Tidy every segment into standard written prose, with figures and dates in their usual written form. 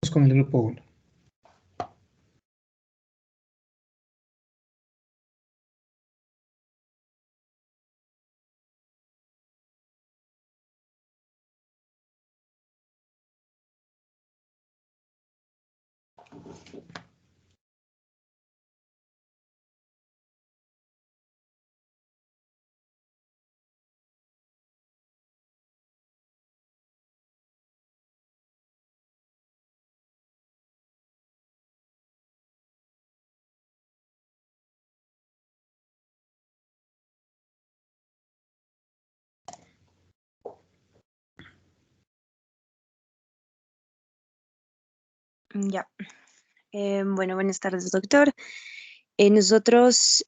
con el grupo 1. Ya. Bueno, buenas tardes, doctor. Nosotros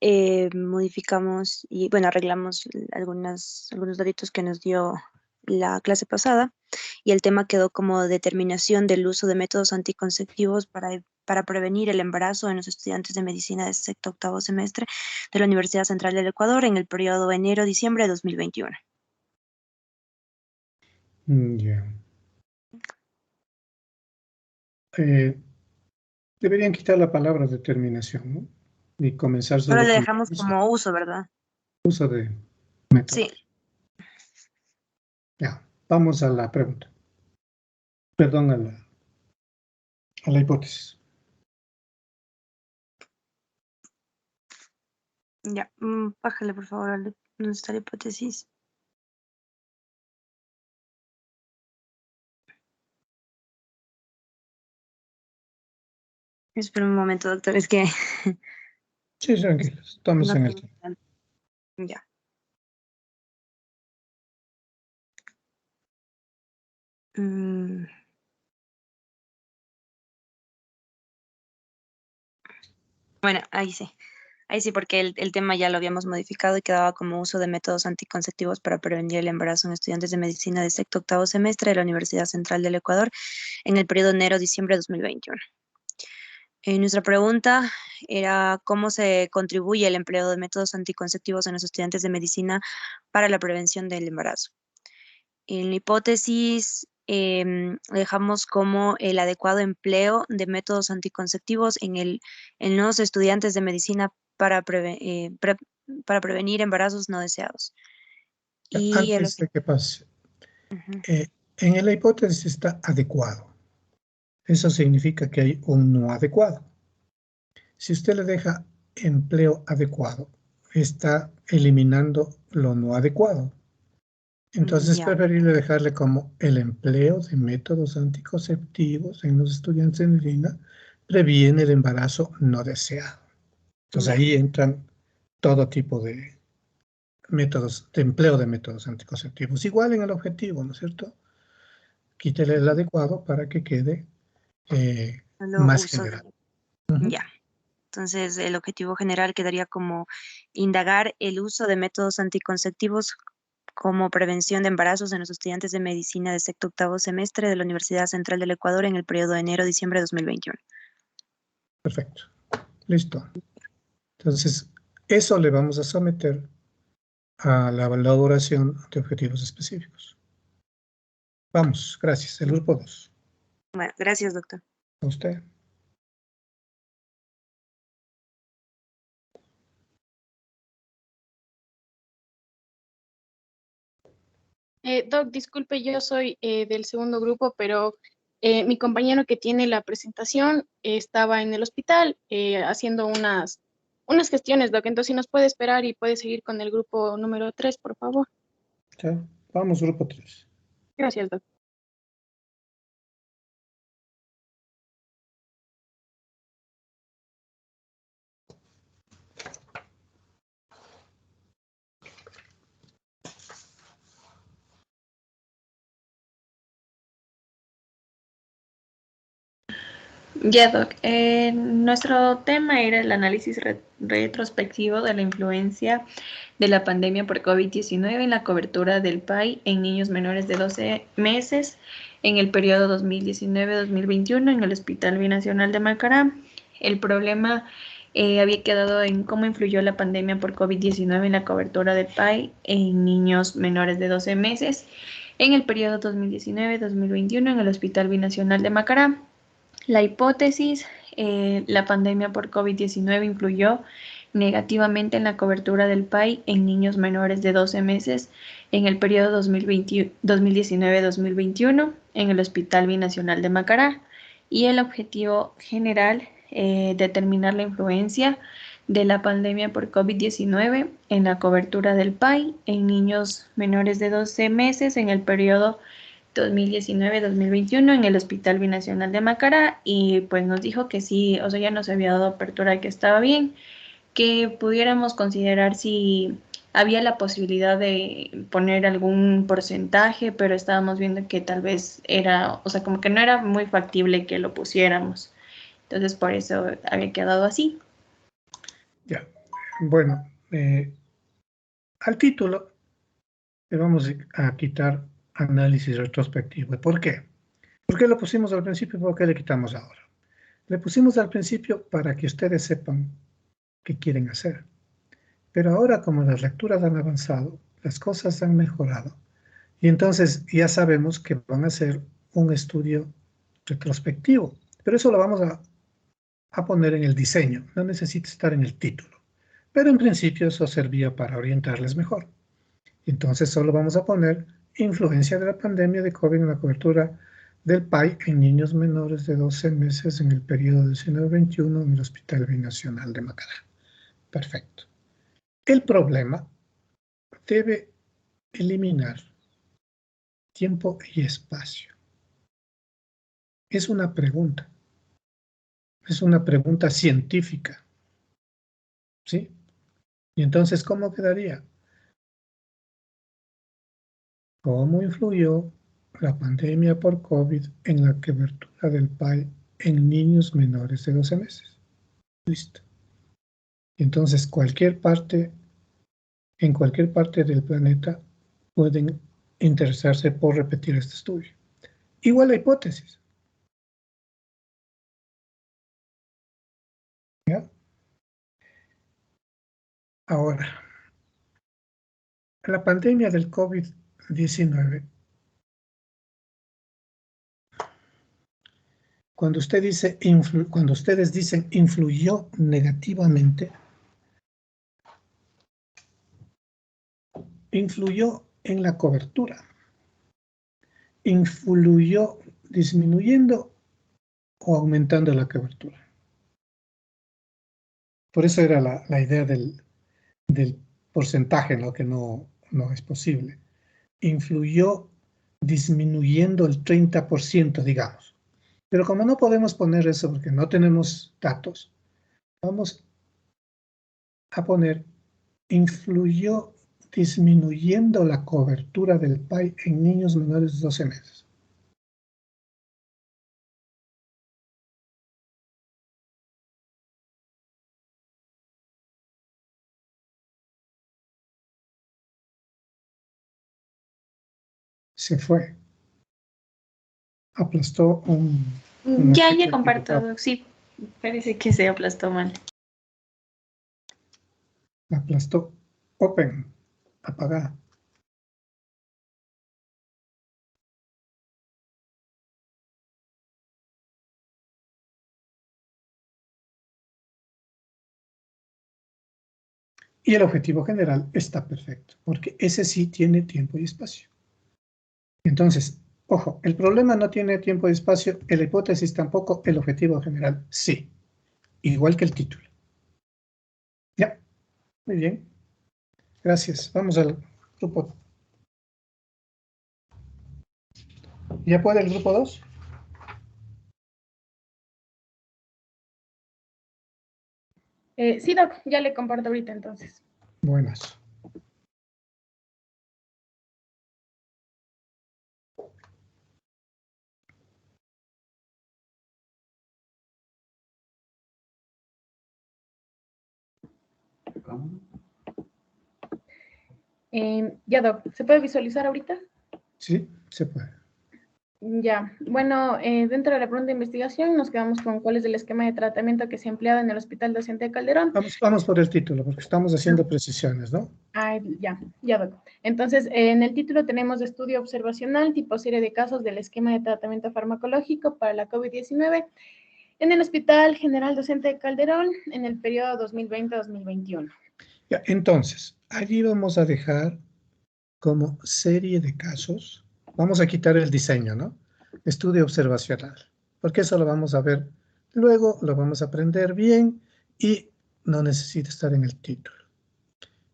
modificamos y, bueno, arreglamos algunos datos que nos dio la clase pasada y el tema quedó como determinación del uso de métodos anticonceptivos para prevenir el embarazo en los estudiantes de medicina de sexto octavo semestre de la Universidad Central del Ecuador en el periodo enero-diciembre de 2021. Ya. Deberían quitar la palabra determinación, ¿no? Y comenzar Ahora solo le con dejamos como uso, ¿verdad? uso de métodos. Sí. Ya, vamos a la pregunta. Perdón, a la hipótesis. Ya. Bájale, por favor, ¿dónde está la hipótesis? Espera un momento, doctor, es que... Sí, tranquilos, estamos no en el tengo tiempo. tanto. Ya. Mm, Bueno, ahí sí. Ahí sí, porque el tema ya lo habíamos modificado y quedaba como uso de métodos anticonceptivos para prevenir el embarazo en estudiantes de medicina de sexto octavo semestre de la Universidad Central del Ecuador en el periodo enero-diciembre de 2021. Nuestra pregunta era cómo se contribuye el empleo de métodos anticonceptivos en los estudiantes de medicina para la prevención del embarazo. En la hipótesis dejamos como el adecuado empleo de métodos anticonceptivos en los estudiantes de medicina para prevenir embarazos no deseados. Ya, Y antes de que pase, en la hipótesis está adecuado. Eso significa que hay un no adecuado. Si usted le deja empleo adecuado, está eliminando lo no adecuado. Entonces es ya, preferible dejarle como el empleo de métodos anticonceptivos en los estudiantes de medicina previene el embarazo no deseado. Entonces ya, ahí entran todo tipo de métodos, de empleo de métodos anticonceptivos. Igual en el objetivo, ¿no es cierto? Quítele el adecuado para que quede solo más uso general. de, ya. Entonces, el objetivo general quedaría como indagar el uso de métodos anticonceptivos como prevención de embarazos en los estudiantes de medicina de sexto octavo semestre de la Universidad Central del Ecuador en el periodo de enero-diciembre de 2021. Perfecto. Listo. Entonces, eso le vamos a someter a la elaboración de objetivos específicos. Vamos, gracias. El grupo 2. Bueno, gracias, doctor. A usted. Doc, disculpe, yo soy del segundo grupo, pero mi compañero que tiene la presentación estaba en el hospital haciendo unas gestiones, Doc. Entonces, si nos puede esperar y puede seguir con el grupo número 3, por favor. ¿Sí? Vamos, grupo 3. Gracias, Doc. Ya, Doc. Nuestro tema era el análisis retrospectivo de la influencia de la pandemia por COVID-19 en la cobertura del PAI en niños menores de 12 meses en el periodo 2019-2021 en el Hospital Binacional de Macará. El problema había quedado en cómo influyó la pandemia por COVID-19 en la cobertura del PAI en niños menores de 12 meses en el periodo 2019-2021 en el Hospital Binacional de Macará. La hipótesis, la pandemia por COVID-19 influyó negativamente en la cobertura del PAI en niños menores de 12 meses en el periodo 2019-2021 en el Hospital Binacional de Macará, y el objetivo general, determinar la influencia de la pandemia por COVID-19 en la cobertura del PAI en niños menores de 12 meses en el periodo 2019-2021 en el Hospital Binacional de Macará, y pues nos dijo que sí, o sea, ya nos había dado apertura, que estaba bien, que pudiéramos considerar si había la posibilidad de poner algún porcentaje, pero estábamos viendo que tal vez era, o sea, como que no era muy factible que lo pusiéramos. Entonces, por eso había quedado así. Ya, bueno, al título le vamos a quitar análisis retrospectivo. ¿Por qué? ¿Por qué lo pusimos al principio y por qué le quitamos ahora? Le pusimos al principio para que ustedes sepan qué quieren hacer. Pero ahora, como las lecturas han avanzado, las cosas han mejorado, y entonces ya sabemos que van a hacer un estudio retrospectivo. Pero eso lo vamos a poner en el diseño, no necesita estar en el título. Pero en principio eso servía para orientarles mejor. Entonces solo vamos a poner influencia de la pandemia de COVID en la cobertura del PAI en niños menores de 12 meses en el periodo 19-21 en el Hospital Binacional de Macará. Perfecto. El problema debe eliminar tiempo y espacio. Es una pregunta científica, ¿sí? Y entonces, ¿cómo quedaría? ¿Cómo influyó la pandemia por COVID en la cobertura del PAI en niños menores de 12 meses? Listo. Entonces, en cualquier parte del planeta pueden interesarse por repetir este estudio. Igual la hipótesis. ¿Ya? Ahora, la pandemia del COVID-19, cuando ustedes dicen influyó negativamente, influyó en la cobertura, influyó disminuyendo o aumentando la cobertura. Por eso era la idea del porcentaje, ¿no? Que no es posible. Influyó disminuyendo el 30%, digamos. Pero como no podemos poner eso porque no tenemos datos, vamos a poner influyó disminuyendo la cobertura del PAI en niños menores de 12 meses. Se fue. Aplastó un Ya comparto, sí, parece que se aplastó mal. Aplastó. Open. Apagada. Y el objetivo general está perfecto, porque ese sí tiene tiempo y espacio. Entonces, ojo, el problema no tiene tiempo y espacio, la hipótesis tampoco, el objetivo general sí, igual que el título. Ya, muy bien. Gracias. Vamos al grupo. ¿Ya puede el grupo 2? Sí, Doc, ya le comparto ahorita entonces. Buenas. Ya, Doc, ¿se puede visualizar ahorita? Sí, se puede. Ya, bueno, dentro de la pregunta de investigación nos quedamos con cuál es el esquema de tratamiento que se ha empleado en el Hospital Docente de Calderón. Vamos por el título, porque estamos haciendo precisiones, ¿no? Ah, ya, doctor. Entonces, en el título tenemos estudio observacional, tipo serie de casos del esquema de tratamiento farmacológico para la COVID-19 en el Hospital General Docente de Calderón en el periodo 2020-2021. Ya, entonces, allí vamos a dejar como serie de casos. Vamos a quitar el diseño, ¿no? Estudio observacional, porque eso lo vamos a ver luego, lo vamos a aprender bien y no necesita estar en el título.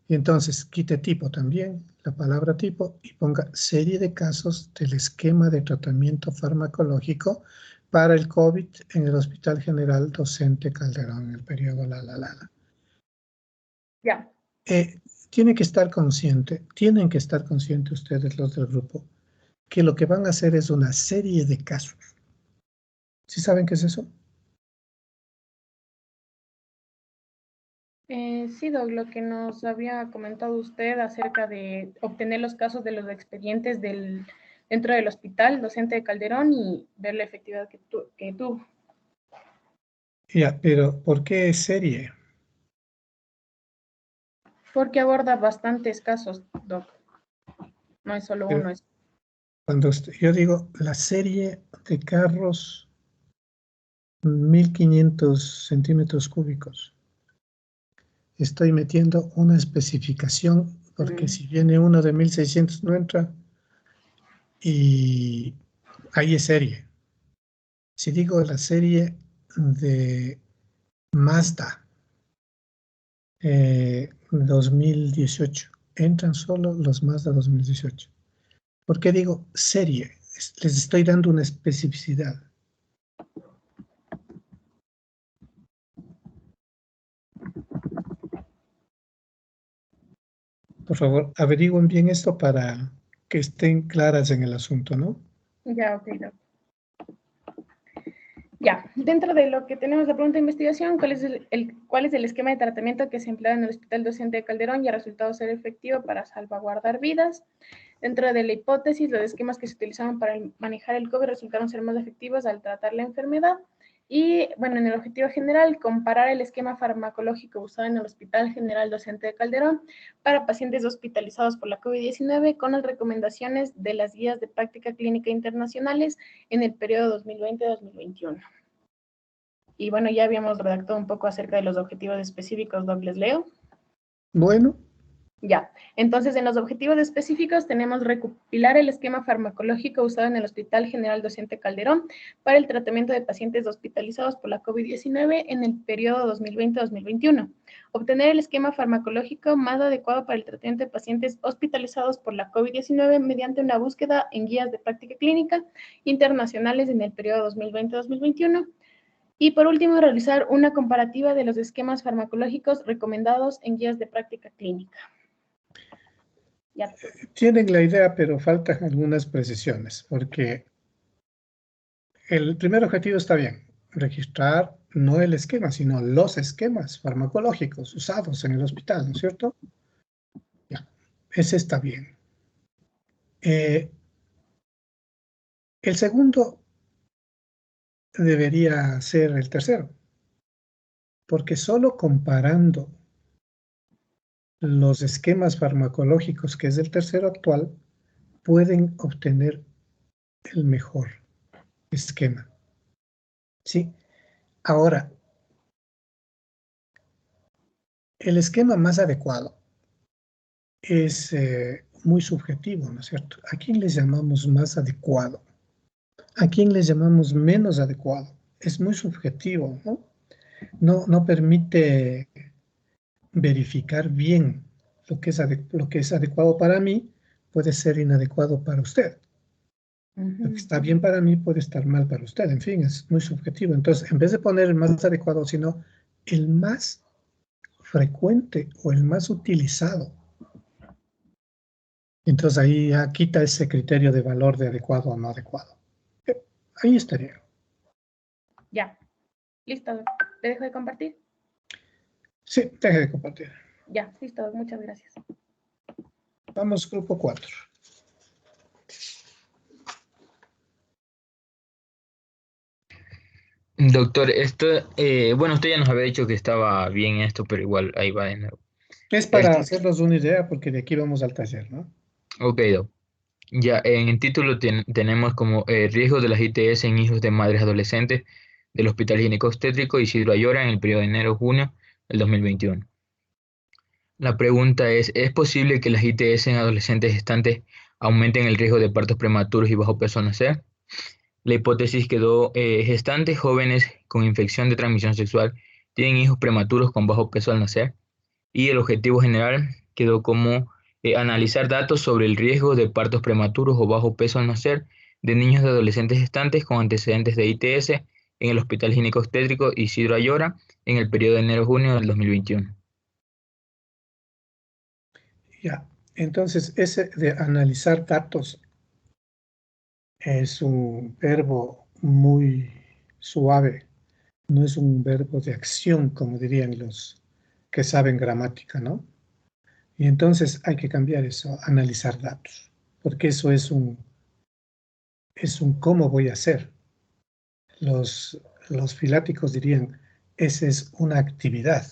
Y entonces quite tipo también, la palabra tipo, y ponga serie de casos del esquema de tratamiento farmacológico para el COVID en el Hospital General Docente Calderón en el periodo Ya. Tienen que estar conscientes ustedes los del grupo, que lo que van a hacer es una serie de casos. ¿Sí saben qué es eso? Sí, Doc, lo que nos había comentado usted acerca de obtener los casos de los expedientes dentro del Hospital Docente de Calderón y ver la efectividad que tuvo. Ya, pero ¿por qué serie? Porque aborda bastantes casos, Doc. No es solo Pero uno. cuando yo digo la serie de carros 1500 centímetros cúbicos, estoy metiendo una especificación porque si viene uno de 1600 no entra y ahí es serie. Si digo la serie de Mazda 2018, entran solo los Mazda 2018. ¿Por qué digo serie? Les estoy dando una especificidad. Por favor, averigüen bien esto para que estén claras en el asunto, ¿no? Ya, ok, Doc. Ya, dentro de lo que tenemos la pregunta de investigación, ¿cuál es el esquema de tratamiento que se emplea en el Hospital Docente de Calderón y ha resultado ser efectivo para salvaguardar vidas? Dentro de la hipótesis, los esquemas que se utilizaron para manejar el COVID resultaron ser más efectivos al tratar la enfermedad. Y bueno, en el objetivo general, comparar el esquema farmacológico usado en el Hospital General Docente de Calderón para pacientes hospitalizados por la COVID-19 con las recomendaciones de las guías de práctica clínica internacionales en el periodo 2020-2021. Y bueno, ya habíamos redactado un poco acerca de los objetivos específicos, Doc, ¿les leo? Bueno, Ya, entonces en los objetivos específicos tenemos recopilar el esquema farmacológico usado en el Hospital General Docente Calderón para el tratamiento de pacientes hospitalizados por la COVID-19 en el periodo 2020-2021. Obtener el esquema farmacológico más adecuado para el tratamiento de pacientes hospitalizados por la COVID-19 mediante una búsqueda en guías de práctica clínica internacionales en el periodo 2020-2021. Y por último, realizar una comparativa de los esquemas farmacológicos recomendados en guías de práctica clínica. Ya. tienen la idea, pero faltan algunas precisiones, porque el primer objetivo está bien, registrar no el esquema, sino los esquemas farmacológicos usados en el hospital, ¿no es cierto? Ya, ese está bien. El segundo debería ser el tercero, porque solo comparando los esquemas farmacológicos, que es el tercero actual, pueden obtener el mejor esquema. ¿Sí? Ahora, el esquema más adecuado es muy subjetivo, ¿no es cierto? ¿A quién les llamamos más adecuado? ¿A quién les llamamos menos adecuado? Es muy subjetivo, ¿no? No permite verificar bien lo que es adecuado para mí, puede ser inadecuado para usted. Lo que está bien para mí puede estar mal para usted. En fin, es muy subjetivo. Entonces, en vez de poner el más adecuado, sino el más frecuente o el más utilizado. Entonces ahí ya quita ese criterio de valor de adecuado o no adecuado. Ahí estaría. Ya, listo. ¿Te dejo de compartir? Sí, deje de compartir. Ya, listo. Muchas gracias. Vamos, grupo 4. Doctor, bueno, usted ya nos había dicho que estaba bien esto, pero igual ahí va de nuevo. Es para hacernos una idea, porque de aquí vamos al taller, ¿no? Ok, doc. Ya en el título tenemos como riesgo de las ITS en hijos de madres adolescentes del Hospital Ginecobstétrico Isidro Ayora en el periodo de enero-junio del 2021. La pregunta ¿es posible que las ITS en adolescentes gestantes aumenten el riesgo de partos prematuros y bajo peso al nacer? La hipótesis quedó, gestantes jóvenes con infección de transmisión sexual tienen hijos prematuros con bajo peso al nacer, y el objetivo general quedó como analizar datos sobre el riesgo de partos prematuros o bajo peso al nacer de niños de adolescentes gestantes con antecedentes de ITS en el Hospital Ginecobstétrico Isidro Ayora en el periodo de enero-junio del 2021. Ya, entonces ese de analizar datos es un verbo muy suave, no es un verbo de acción, como dirían los que saben gramática, ¿no? Y entonces hay que cambiar eso, analizar datos, porque eso es un cómo voy a hacer. Los filáticos dirían, esa es una actividad,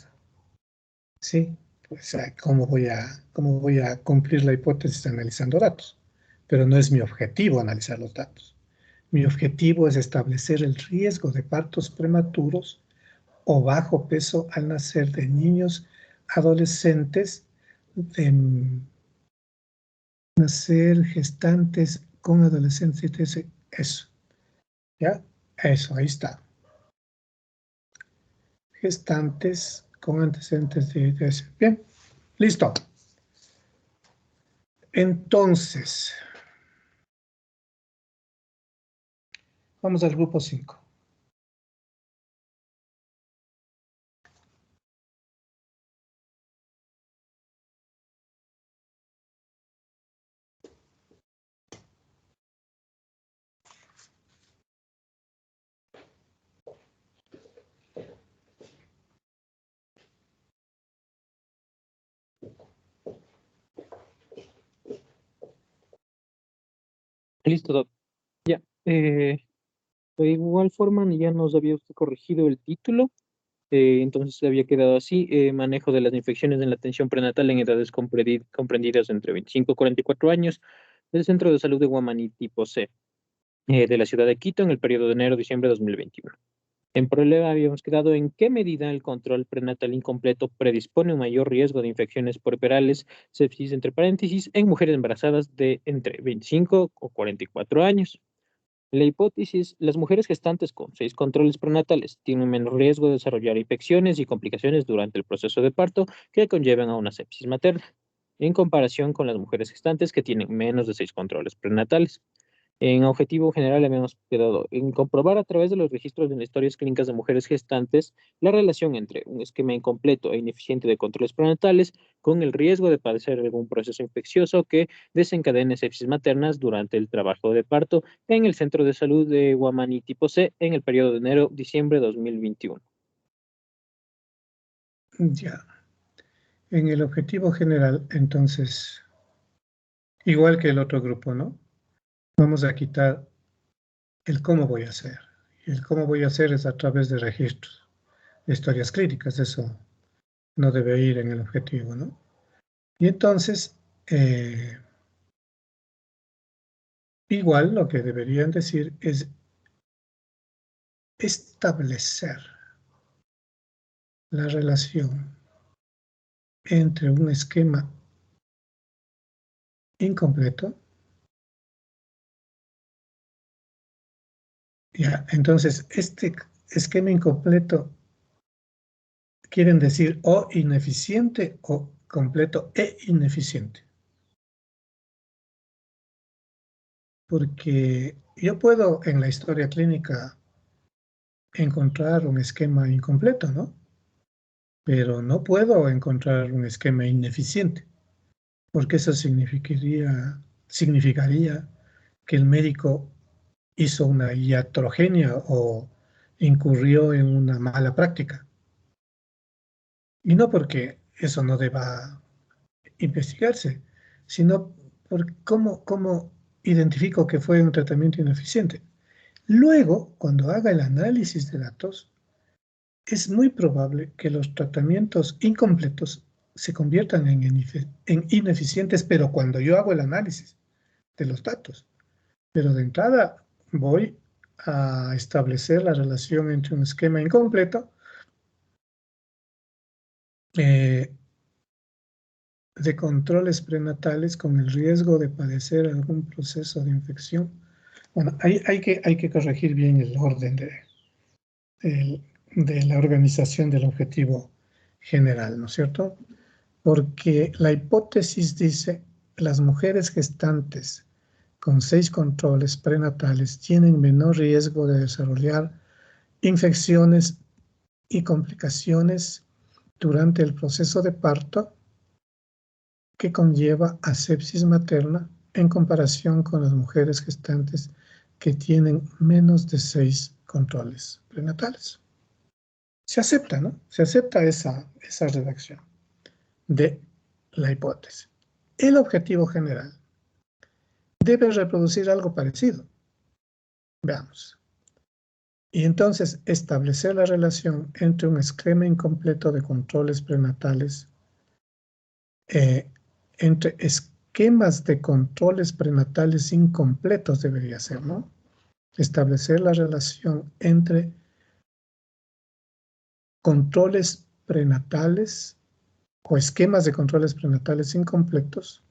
¿sí? Pues, cómo voy a cumplir la hipótesis analizando datos? Pero no es mi objetivo analizar los datos. Mi objetivo es establecer el riesgo de partos prematuros o bajo peso al nacer de niños adolescentes, de nacer gestantes con adolescentes, eso, ¿ya? Eso, ahí está. Gestantes con antecedentes de ITS. Bien, listo. Entonces, vamos al grupo 5. Listo, Doc. Ya. De igual forma, ya nos había usted corregido el título, entonces había quedado así: manejo de las infecciones en la atención prenatal en edades comprendidas entre 25 y 44 años, del Centro de Salud de Guamaní tipo C, de la ciudad de Quito, en el periodo de enero-diciembre de 2021. En problema habíamos quedado en qué medida el control prenatal incompleto predispone un mayor riesgo de infecciones puerperales, sepsis entre paréntesis, en mujeres embarazadas de entre 25 o 44 años. La hipótesis: las mujeres gestantes con 6 controles prenatales tienen menos riesgo de desarrollar infecciones y complicaciones durante el proceso de parto que conllevan a una sepsis materna, en comparación con las mujeres gestantes que tienen menos de 6 controles prenatales. En objetivo general habíamos quedado en comprobar a través de los registros de las historias clínicas de mujeres gestantes la relación entre un esquema incompleto e ineficiente de controles prenatales con el riesgo de padecer algún proceso infeccioso que desencadene sepsis maternas durante el trabajo de parto en el Centro de Salud de Guamaní tipo C en el periodo de enero-diciembre de 2021. Ya. En el objetivo general, entonces, igual que el otro grupo, ¿no? Vamos a quitar el cómo voy a hacer. Y el cómo voy a hacer es a través de registros, de historias clínicas. Eso no debe ir en el objetivo, ¿no? Y entonces, igual lo que deberían decir es establecer la relación entre un esquema incompleto. Ya, entonces, este esquema incompleto quieren decir o ineficiente o completo e ineficiente. Porque yo puedo en la historia clínica encontrar un esquema incompleto, ¿no? Pero no puedo encontrar un esquema ineficiente, porque eso significaría que el médico hizo una iatrogenia o incurrió en una mala práctica. Y no porque eso no deba investigarse, sino por cómo identifico que fue un tratamiento ineficiente. Luego, cuando haga el análisis de datos, es muy probable que los tratamientos incompletos se conviertan en ineficientes, pero cuando yo hago el análisis de los datos. Pero de entrada voy a establecer la relación entre un esquema incompleto de controles prenatales con el riesgo de padecer algún proceso de infección. Bueno, hay que corregir bien el orden de la organización del objetivo general, ¿no es cierto? Porque la hipótesis dice las mujeres gestantes con 6 controles prenatales tienen menor riesgo de desarrollar infecciones y complicaciones durante el proceso de parto que conlleva a sepsis materna en comparación con las mujeres gestantes que tienen menos de 6 controles prenatales. Se acepta, ¿no? Se acepta esa redacción de la hipótesis. El objetivo general debe reproducir algo parecido. Veamos. Y entonces establecer la relación entre un esquema incompleto de controles prenatales, entre esquemas de controles prenatales incompletos debería ser, ¿no? Establecer la relación entre controles prenatales o esquemas de controles prenatales incompletos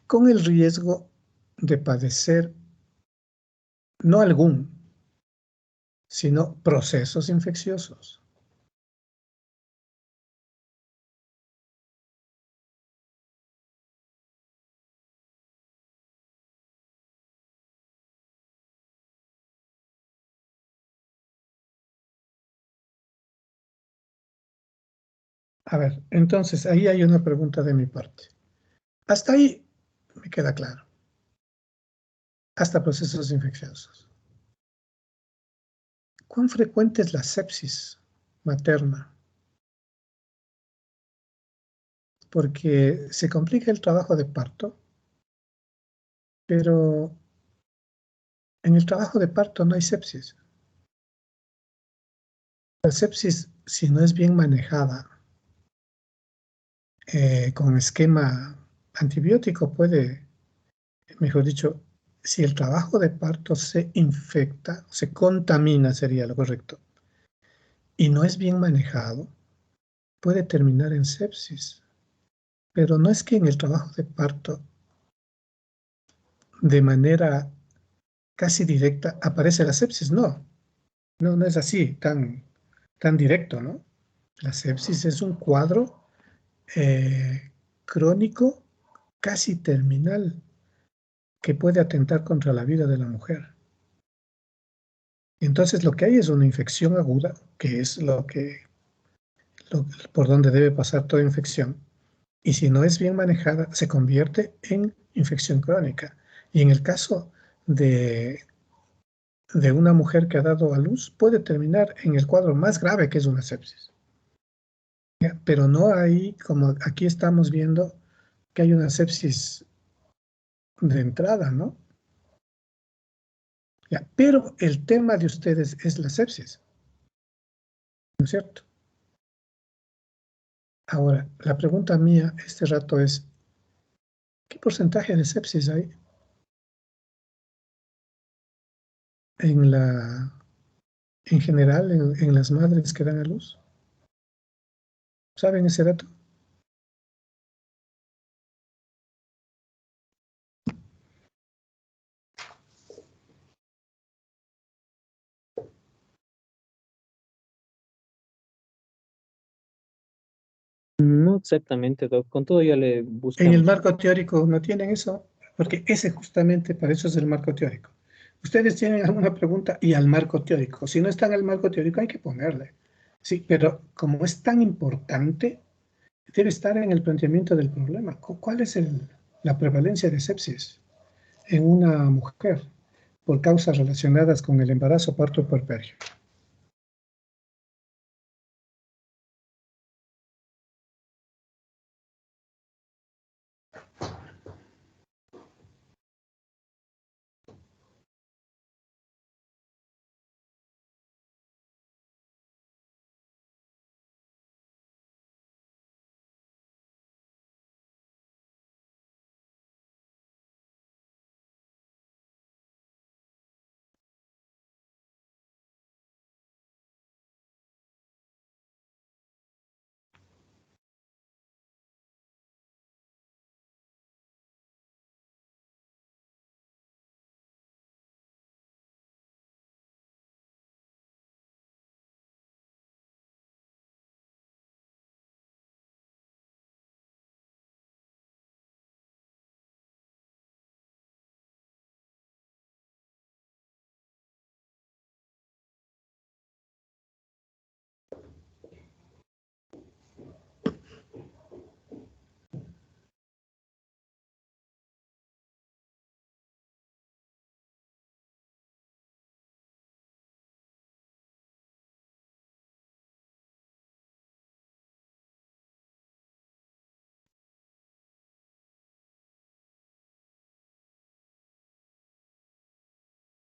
con el riesgo de padecer no algún, sino procesos infecciosos. A ver, entonces ahí hay una pregunta de mi parte. Hasta ahí me queda claro. Hasta procesos infecciosos. ¿Cuán frecuente es la sepsis materna? Porque se complica el trabajo de parto, pero en el trabajo de parto no hay sepsis. La sepsis, si no es bien manejada con esquema antibiótico, puede, mejor dicho, si el trabajo de parto se infecta, se contamina, sería lo correcto, y no es bien manejado, puede terminar en sepsis. Pero no es que en el trabajo de parto, de manera casi directa, aparece la sepsis. No, no es así, tan directo, ¿no? La sepsis es un cuadro crónico, casi terminal, que puede atentar contra la vida de la mujer. Entonces lo que hay es una infección aguda, que es por donde debe pasar toda infección, y si no es bien manejada, se convierte en infección crónica. Y en el caso de una mujer que ha dado a luz, puede terminar en el cuadro más grave, que es una sepsis. ¿Ya? Pero no hay, como aquí estamos viendo, que hay una sepsis de entrada, ¿no? ¿Ya? Pero el tema de ustedes es la sepsis, ¿no es cierto? Ahora, la pregunta mía este rato es, ¿qué porcentaje de sepsis hay en general en las madres que dan a luz? ¿Saben ese dato? No exactamente, Doc. Con todo ya le En el buscamos. marco teórico no tienen eso, porque ese justamente para eso es el marco teórico. Ustedes tienen alguna pregunta y al marco teórico. Si no está en el marco teórico hay que ponerle. Sí, pero como es tan importante, debe estar en el planteamiento del problema. ¿Cuál es la prevalencia de sepsis en una mujer? por causas relacionadas con el embarazo, parto o puerperio.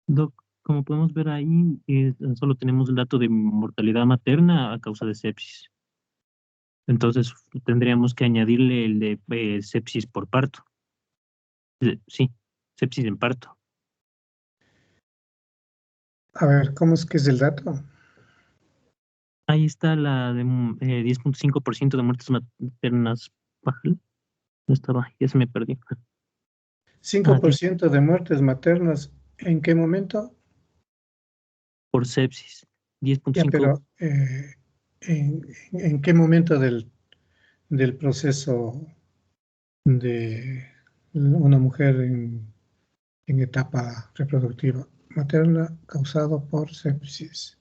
Doc, como podemos ver ahí, solo tenemos el dato de mortalidad materna a causa de sepsis. Entonces tendríamos que añadirle el de sepsis por parto. Sí, sepsis en parto. A ver, ¿cómo es que es el dato? Ahí está la de 10.5% de muertes maternas. Bájale. No estaba, ya se me perdió. 5% de muertes maternas, ¿en qué momento? Por sepsis. Ya, 10.5. pero ¿en qué momento del proceso de una mujer en etapa reproductiva materna causado por sepsis?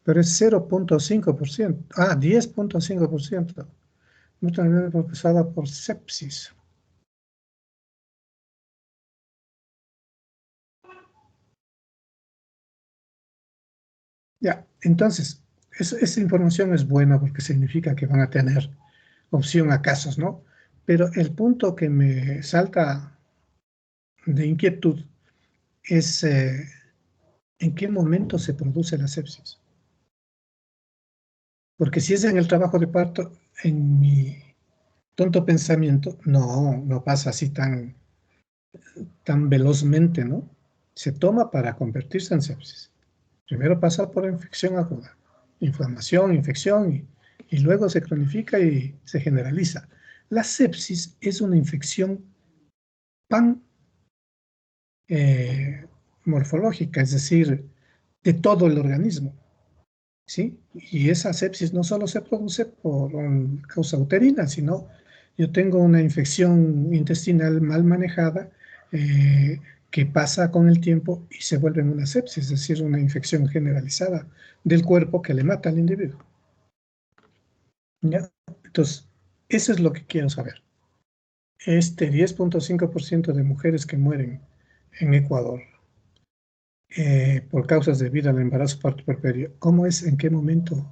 Pero es 0.5%. 10.5%. Muerte causada por sepsis. Ya, entonces, esa información es buena porque significa que van a tener opción a casos, ¿no? Pero el punto que me salta de inquietud es en qué momento se produce la sepsis. Porque si es en el trabajo de parto, en mi tonto pensamiento, no pasa así tan velozmente, ¿no? Se toma para convertirse en sepsis. Primero pasa por infección aguda, inflamación, infección, y luego se cronifica y se generaliza. La sepsis es una infección pan morfológica, es decir, de todo el organismo, ¿sí? Y esa sepsis no solo se produce por causa uterina, sino yo tengo una infección intestinal mal manejada que pasa con el tiempo y se vuelve en una sepsis, es decir, una infección generalizada del cuerpo que le mata al individuo. ¿Ya? Entonces, eso es lo que quiero saber. Este 10.5% de mujeres que mueren en Ecuador por causas debidas al embarazo, parto, puerperio, ¿cómo es, en qué momento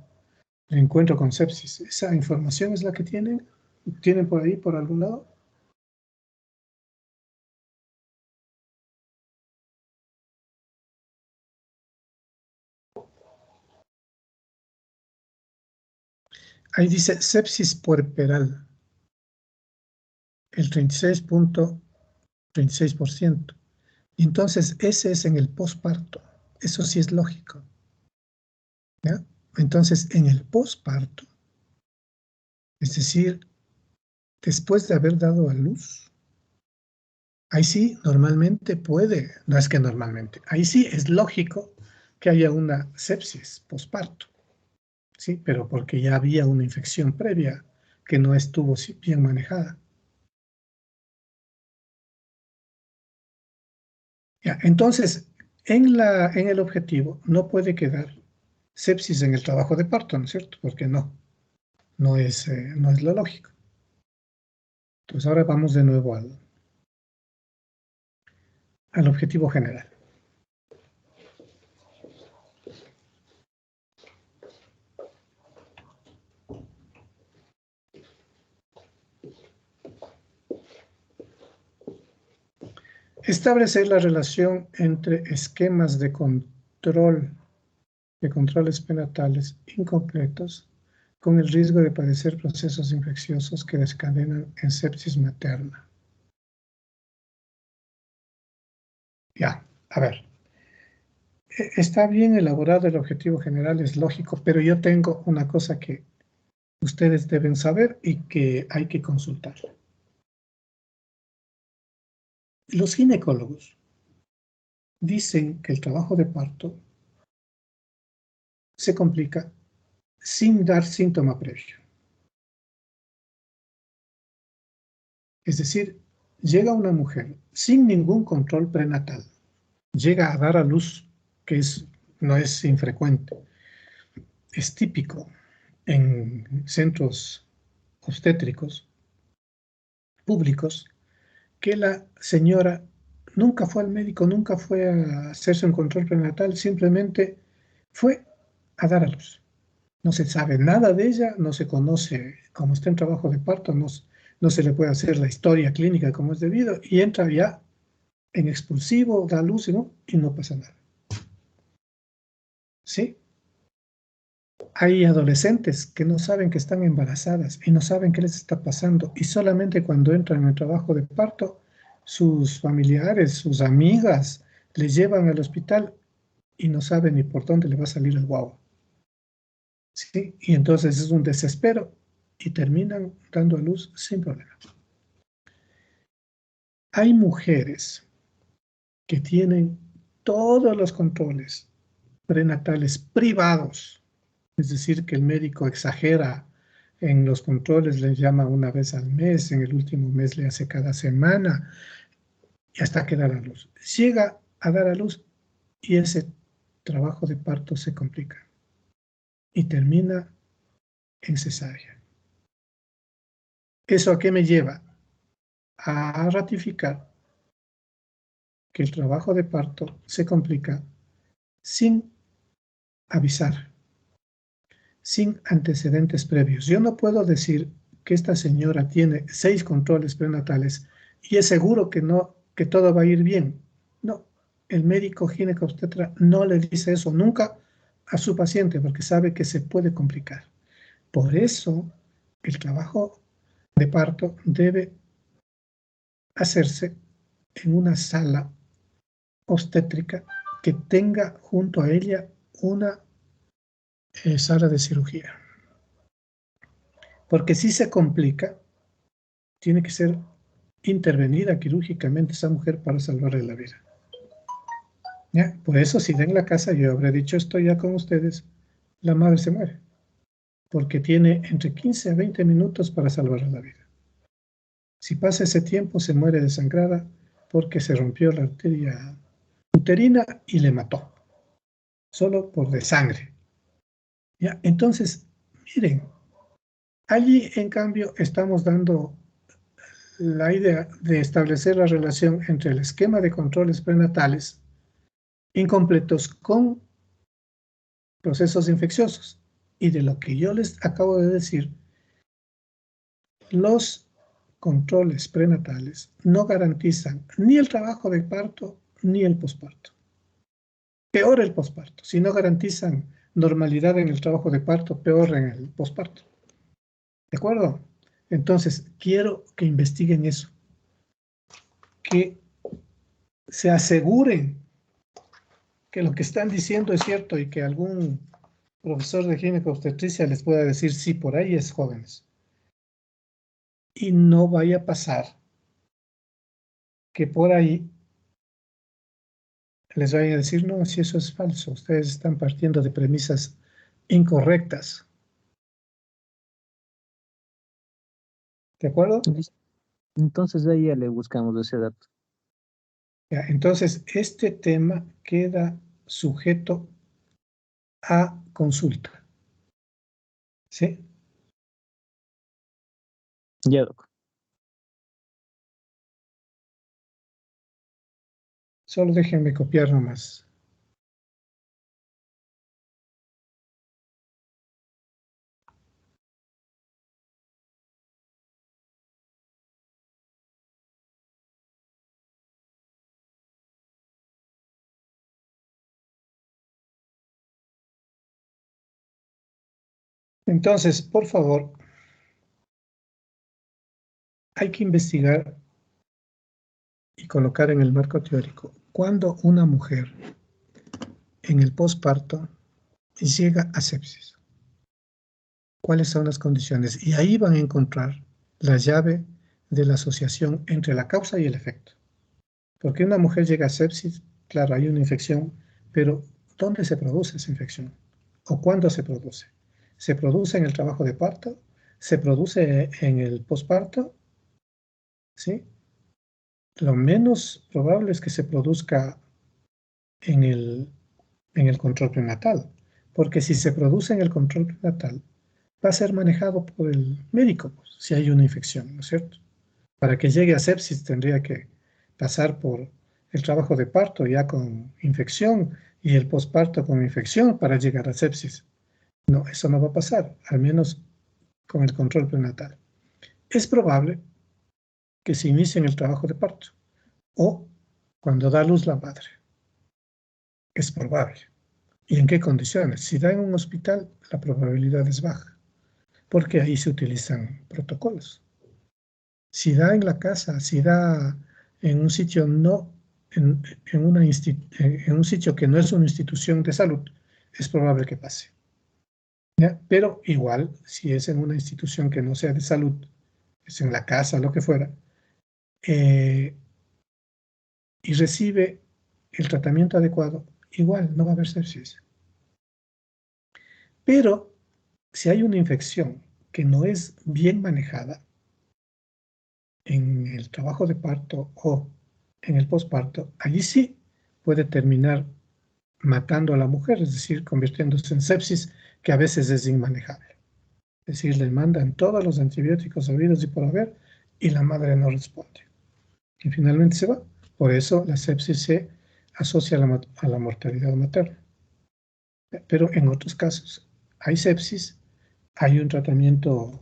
el encuentro con sepsis? ¿Esa información es la que tienen? ¿Tienen por ahí, por algún lado? Ahí dice sepsis puerperal, el 36.36%. Entonces, ese es en el posparto. Eso sí es lógico, ¿ya? Entonces, en el posparto, es decir, después de haber dado a luz, ahí sí normalmente puede, no es que normalmente, ahí sí es lógico que haya una sepsis posparto, ¿sí? Pero porque ya había una infección previa que no estuvo bien manejada. Ya, entonces, en el objetivo no puede quedar sepsis en el trabajo de parto, ¿no es cierto? Porque no es lo lógico. Entonces ahora vamos de nuevo al objetivo general. Establecer la relación entre esquemas de controles prenatales incompletos con el riesgo de padecer procesos infecciosos que desencadenan en sepsis materna. Ya, a ver. Está bien elaborado el objetivo general, es lógico, pero yo tengo una cosa que ustedes deben saber y que hay que consultar. Los ginecólogos dicen que el trabajo de parto se complica sin dar síntoma previo. Es decir, llega una mujer sin ningún control prenatal, llega a dar a luz, que no es infrecuente, es típico en centros obstétricos públicos, que la señora nunca fue al médico, nunca fue a hacerse un control prenatal, simplemente fue a dar a luz. No se sabe nada de ella, no se conoce, como está en trabajo de parto, no se le puede hacer la historia clínica como es debido, y entra ya en expulsivo, da luz y no pasa nada. ¿Sí? Hay adolescentes que no saben que están embarazadas y no saben qué les está pasando, y solamente cuando entran en el trabajo de parto, sus familiares, sus amigas, les llevan al hospital y no saben ni por dónde le va a salir el guagua. ¿Sí? Y entonces es un desespero y terminan dando a luz sin problema. Hay mujeres que tienen todos los controles prenatales privados, es decir, que el médico exagera en los controles, le llama una vez al mes, en el último mes le hace cada semana, y hasta que da a luz. Llega a dar a luz y ese trabajo de parto se complica y termina en cesárea. ¿Eso a qué me lleva? A ratificar que el trabajo de parto se complica sin avisar, sin antecedentes previos. Yo no puedo decir que esta señora tiene 6 controles prenatales y es seguro que todo va a ir bien. No, el médico ginecobstetra no le dice eso nunca a su paciente porque sabe que se puede complicar. Por eso el trabajo de parto debe hacerse en una sala obstétrica que tenga junto a ella una sala de cirugía. Porque si se complica, tiene que ser intervenida quirúrgicamente esa mujer para salvarle la vida. ¿Ya? Por eso, si en la casa, yo habré dicho esto ya con ustedes, la madre se muere. Porque tiene entre 15 a 20 minutos para salvarle la vida. Si pasa ese tiempo, se muere desangrada porque se rompió la arteria uterina y le mató. Solo por desangre. ¿Ya? Entonces, miren, allí en cambio estamos dando la idea de establecer la relación entre el esquema de controles prenatales incompletos con procesos infecciosos. Y de lo que yo les acabo de decir, los controles prenatales no garantizan ni el trabajo de parto ni el posparto. Peor el posparto. Si no garantizan normalidad en el trabajo de parto, peor en el posparto. ¿De acuerdo? Entonces, quiero que investiguen eso. Que se aseguren que lo que están diciendo es cierto y que algún profesor de ginecobstetricia les pueda decir, sí, por ahí es, jóvenes. Y no vaya a pasar que por ahí les vaya a decir, no, si eso es falso, ustedes están partiendo de premisas incorrectas. ¿De acuerdo? Entonces ahí ya le buscamos ese dato. Ya, entonces, este tema queda sujeto a consulta. ¿Sí? Ya, doc. Solo déjenme copiar nomás. Entonces, por favor, hay que investigar y colocar en el marco teórico cuando una mujer en el posparto llega a sepsis. ¿Cuáles son las condiciones? Y ahí van a encontrar la llave de la asociación entre la causa y el efecto. Porque una mujer llega a sepsis, claro, hay una infección, pero ¿dónde se produce esa infección? ¿O cuándo se produce? ¿Se produce en el trabajo de parto? ¿Se produce en el posparto? ¿Sí? Lo menos probable es que se produzca en el control prenatal, porque si se produce en el control prenatal, va a ser manejado por el médico, pues, si hay una infección, ¿no es cierto? Para que llegue a sepsis tendría que pasar por el trabajo de parto ya con infección y el posparto con infección para llegar a sepsis. No, eso no va a pasar, al menos con el control prenatal. Es probable que se inicie en el trabajo de parto o cuando da luz la madre. Es probable. ¿Y en qué condiciones? Si da en un hospital, la probabilidad es baja, porque ahí se utilizan protocolos. Si da en la casa, si da en un sitio no, en un sitio que no es una institución de salud, es probable que pase. ¿Ya? Pero igual, si es en una institución que no sea de salud, es en la casa, lo que fuera, y recibe el tratamiento adecuado, igual no va a haber sepsis. Pero si hay una infección que no es bien manejada en el trabajo de parto o en el posparto, allí sí puede terminar matando a la mujer, es decir, convirtiéndose en sepsis que a veces es inmanejable. Es decir, le mandan todos los antibióticos habidos y por haber y la madre no responde. Y finalmente se va. Por eso la sepsis se asocia a la mortalidad materna. Pero en otros casos hay sepsis, hay un tratamiento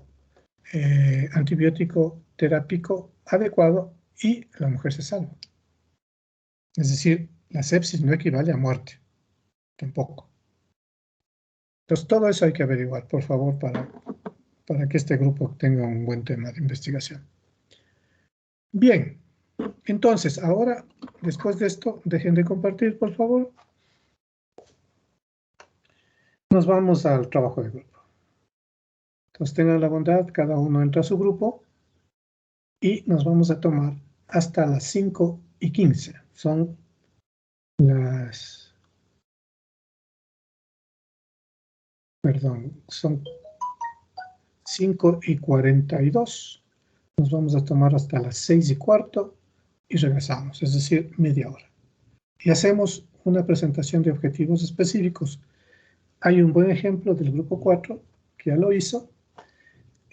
antibiótico terápico adecuado y la mujer se salva. Es decir, la sepsis no equivale a muerte, tampoco. Entonces, todo eso hay que averiguar, por favor, para que este grupo tenga un buen tema de investigación. Bien, entonces, ahora, después de esto, dejen de compartir, por favor. Nos vamos al trabajo de grupo. Entonces, tengan la bondad, cada uno entra a su grupo y nos vamos a tomar hasta las 5:15. Son las... Perdón, son 5:42. Nos vamos a tomar hasta las 6:15 y regresamos, es decir, media hora. Y hacemos una presentación de objetivos específicos. Hay un buen ejemplo del grupo 4 que ya lo hizo.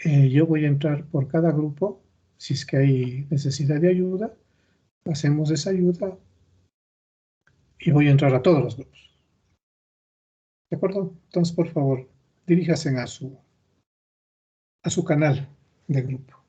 Yo voy a entrar por cada grupo. Si es que hay necesidad de ayuda, hacemos esa ayuda y voy a entrar a todos los grupos. ¿De acuerdo? Entonces, por favor, diríjase a su canal de grupo.